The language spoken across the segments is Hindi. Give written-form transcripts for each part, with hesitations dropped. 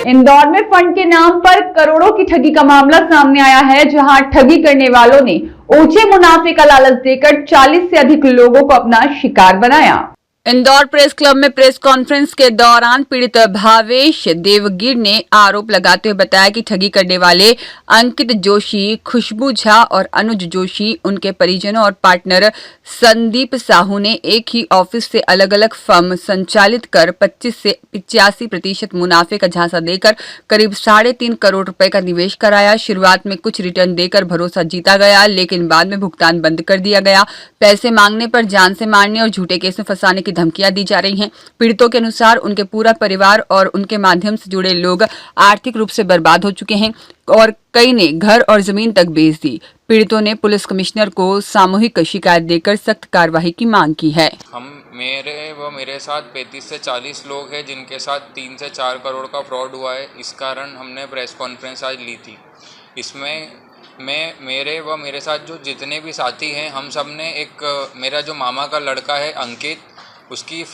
इंदौर में फंड के नाम पर करोड़ों की ठगी का मामला सामने आया है, जहां ठगी करने वालों ने ऊंचे मुनाफे का लालच देकर 40 से अधिक लोगों को अपना शिकार बनाया। इंदौर प्रेस क्लब में प्रेस कॉन्फ्रेंस के दौरान पीड़ित भावेश देवगिर ने आरोप लगाते हुए बताया कि ठगी करने वाले अंकित जोशी, खुशबू झा और अनुज जोशी, उनके परिजनों और पार्टनर संदीप साहू ने एक ही ऑफिस से अलग अलग फर्म संचालित कर 25 से 85% मुनाफे का झांसा देकर करीब 3.5 करोड़ रुपए का निवेश कराया। शुरुआत में कुछ रिटर्न देकर भरोसा जीता गया, लेकिन बाद में भुगतान बंद कर दिया गया। पैसे मांगने पर जान से मारने और झूठे केस में फंसाने की धमकियां दी जा रही हैं। पीड़ितों के अनुसार उनके पूरा परिवार और उनके माध्यम से जुड़े लोग आर्थिक रूप से बर्बाद हो चुके हैं और कई ने घर और जमीन तक बेच दी। पीड़ितों ने पुलिस कमिश्नर को सामूहिक शिकायत देकर सख्त कार्रवाई की मांग की है। मेरे साथ 35 से 40 लोग हैं जिनके साथ 3 से 4 करोड़ का फ्रॉड हुआ है। इस कारण हमने प्रेस कॉन्फ्रेंस आज ली थी। इसमें मेरे साथ जो जितने भी साथी हैं, हम सब ने मेरा जो मामा का लड़का है अंकित, उसके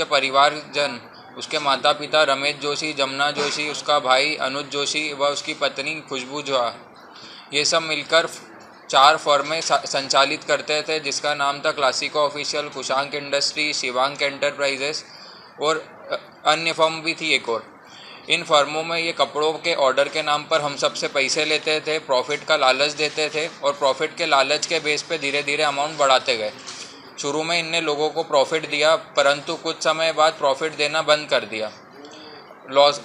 परिवारजन, उसके माता पिता रमेश जोशी, जमुना जोशी, उसका भाई अनुज जोशी व उसकी पत्नी खुशबू झा, ये सब मिलकर 4 फर्में संचालित करते थे, जिसका नाम था classico official, Kushank industry, Shivank enterprises और अन्य फर्म भी थी एक और। इन फर्मों में ये कपड़ों के ऑर्डर के नाम पर हम सबसे पैसे लेते थे, प्रॉफिट का लालच देते थे और प्रॉफिट के लालच के बेस पे धीरे धीरे अमाउंट बढ़ाते गए। शुरू में इनने लोगों को प्रॉफिट दिया, परंतु कुछ समय बाद प्रॉफिट देना बंद कर दिया, लॉस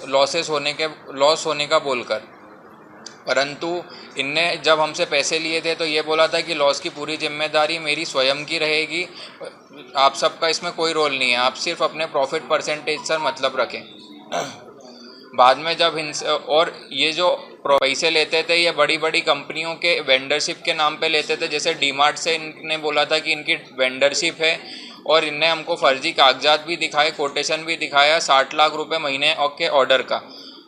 होने का बोलकर। परंतु इनने जब हमसे पैसे लिए थे तो ये बोला था कि लॉस की पूरी जिम्मेदारी मेरी स्वयं की रहेगी, आप सबका इसमें कोई रोल नहीं है, आप सिर्फ अपने प्रॉफिट परसेंटेज से मतलब रखें। बाद में जब और ये जो पैसे लेते थे, ये बड़ी बड़ी कंपनियों के वेंडरशिप के नाम पे लेते थे। जैसे डीमार्ट से इनने बोला था कि इनकी वेंडरशिप है और इनने हमको फर्जी कागजात भी दिखाए, कोटेशन भी दिखाया 60 लाख रुपए महीने के ऑर्डर का।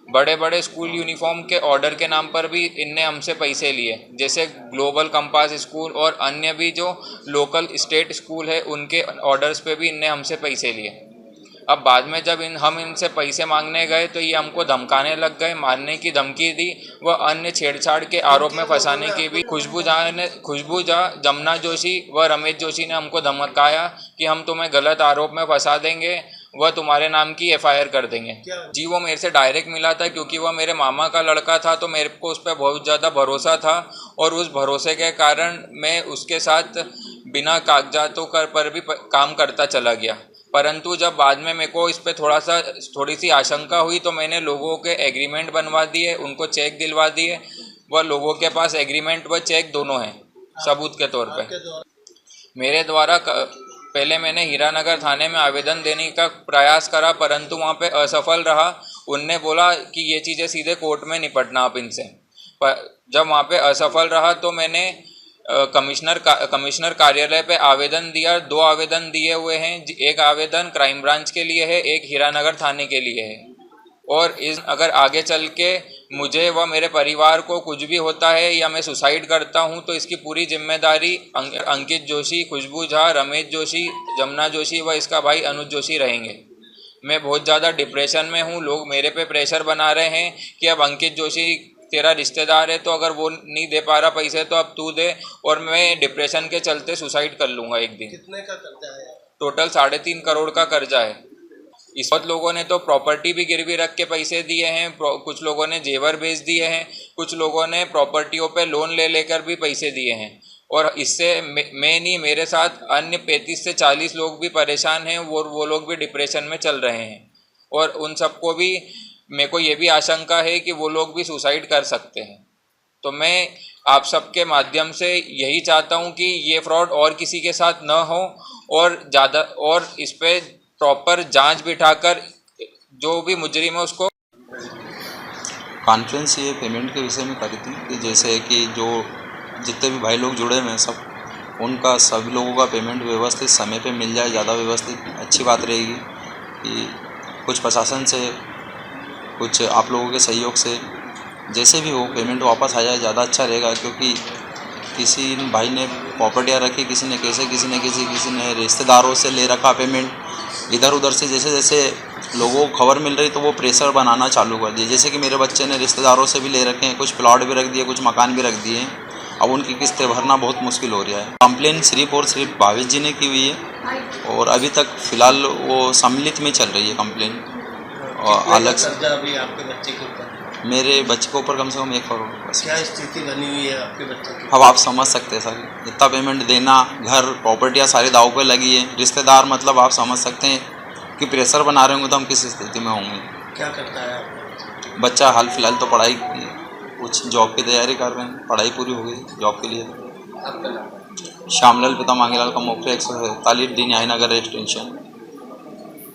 बड़े बड़े स्कूल यूनिफॉर्म के ऑर्डर के नाम पर भी इनने हमसे पैसे लिए, जैसे ग्लोबल कंपास स्कूल और अन्य भी जो लोकल स्टेट स्कूल है उनके ऑर्डर्स पे भी इनने हमसे पैसे लिए। अब बाद में जब हम इनसे पैसे मांगने गए तो ये हमको धमकाने लग गए, मारने की धमकी दी व अन्य छेड़छाड़ के आरोप में फंसाने की भी। खुशबू झा, जमुना जोशी व रमेश जोशी ने हमको धमकाया कि हम तुम्हें गलत आरोप में फंसा देंगे, वह तुम्हारे नाम की FIR कर देंगे। जी, वो मेरे से डायरेक्ट मिला था क्योंकि वह मेरे मामा का लड़का था, तो मेरे को उस पर बहुत ज़्यादा भरोसा था और उस भरोसे के कारण मैं उसके साथ बिना कागजातों पर भी काम करता चला गया। परंतु जब बाद में मेरे को इस पर थोड़ी सी आशंका हुई तो मैंने लोगों के एग्रीमेंट बनवा दिए, उनको चेक दिलवा दिए। वह लोगों के पास एग्रीमेंट व चेक दोनों हैं सबूत के तौर पे। मेरे द्वारा पहले मैंने हीरानगर थाने में आवेदन देने का प्रयास करा, परंतु वहाँ पे असफल रहा। उनने बोला कि ये चीज़ें सीधे कोर्ट में निपटना आप इनसे। जब वहाँ पे असफल रहा तो मैंने कमिश्नर कार्यालय पे आवेदन दिया। 2 आवेदन दिए हुए हैं, एक आवेदन क्राइम ब्रांच के लिए है, एक हीरानगर थाने के लिए है। और अगर आगे चल के मुझे व मेरे परिवार को कुछ भी होता है या मैं सुसाइड करता हूं तो इसकी पूरी जिम्मेदारी अंकित जोशी, खुशबू झा, रमेश जोशी, जमुना जोशी व इसका भाई अनुज जोशी रहेंगे। मैं बहुत ज़्यादा डिप्रेशन में हूं। लोग मेरे पे प्रेशर बना रहे हैं कि अब अंकित जोशी तेरा रिश्तेदार है, तो अगर वो नहीं दे पा रहा पैसे तो अब तू दे, और मैं डिप्रेशन के चलते सुसाइड कर लूँगा एक दिन। कितने का कर्जा है? टोटल 3.5 करोड़ का कर्जा है। इस बहुत लोगों ने तो प्रॉपर्टी भी गिरवी रख के पैसे दिए हैं, कुछ लोगों ने जेवर बेच दिए हैं, कुछ लोगों ने प्रॉपर्टियों पे लोन ले लेकर भी पैसे दिए हैं। और इससे मैं नहीं, मेरे साथ अन्य 35 से 40 लोग भी परेशान हैं, वो लोग भी डिप्रेशन में चल रहे हैं। और उन सबको भी मेरे को ये भी आशंका है कि वो लोग भी सुसाइड कर सकते हैं। तो मैं आप सबके माध्यम से यही चाहता हूँ कि ये फ्रॉड और किसी के साथ न हो और इस पे प्रॉपर जांच बिठाकर जो भी मुजरिम है उसको। कॉन्फ्रेंस ये पेमेंट के विषय में करी थी कि जैसे कि जो जितने भी भाई लोग जुड़े हुए हैं सब, उनका सभी लोगों का पेमेंट व्यवस्थित समय पे मिल जाए, ज़्यादा व्यवस्थित अच्छी बात रहेगी। कि कुछ प्रशासन से, कुछ आप लोगों के सहयोग से जैसे भी हो पेमेंट वापस आ जाए, ज़्यादा अच्छा रहेगा। क्योंकि किसी भाई ने प्रॉपर्टियाँ रखी, किसी ने रिश्तेदारों से ले रखा पेमेंट, इधर उधर से जैसे जैसे लोगों को खबर मिल रही तो वो प्रेशर बनाना चालू कर दिए। जैसे कि मेरे बच्चे ने रिश्तेदारों से भी ले रखे हैं, कुछ प्लॉट भी रख दिए, कुछ मकान भी रख दिए हैं। अब उनकी किस्तें भरना बहुत मुश्किल हो रहा है। कंप्लेन सिर्फ और सिर्फ भावेश जी ने की हुई है और अभी तक फ़िलहाल वो सम्मिलित में चल रही है कंप्लेन। और अलग से कर्जा अभी आपके बच्चे के ऊपर मेरे बच्चे के ऊपर कम से कम 1 करोड़ बस। क्या स्थिति बनी हुई है आपके बच्चे की? अब आप समझ सकते हैं सर, इतना पेमेंट देना, घर प्रॉपर्टियाँ सारी दाव पे लगी है, रिश्तेदार, मतलब आप समझ सकते हैं कि प्रेशर बना रहे होंगे तो हम किस स्थिति में होंगे। क्या करता है आपका बच्चा हाल फिलहाल तो पढ़ाई, कुछ जॉब की तैयारी कर रहे हैं, पढ़ाई पूरी हो गई जॉब के लिए। आपका नाम? श्यामलाल पिता मांगेलाल का मुख्य 147 डी न्याय नगर रेजिडेंशियल।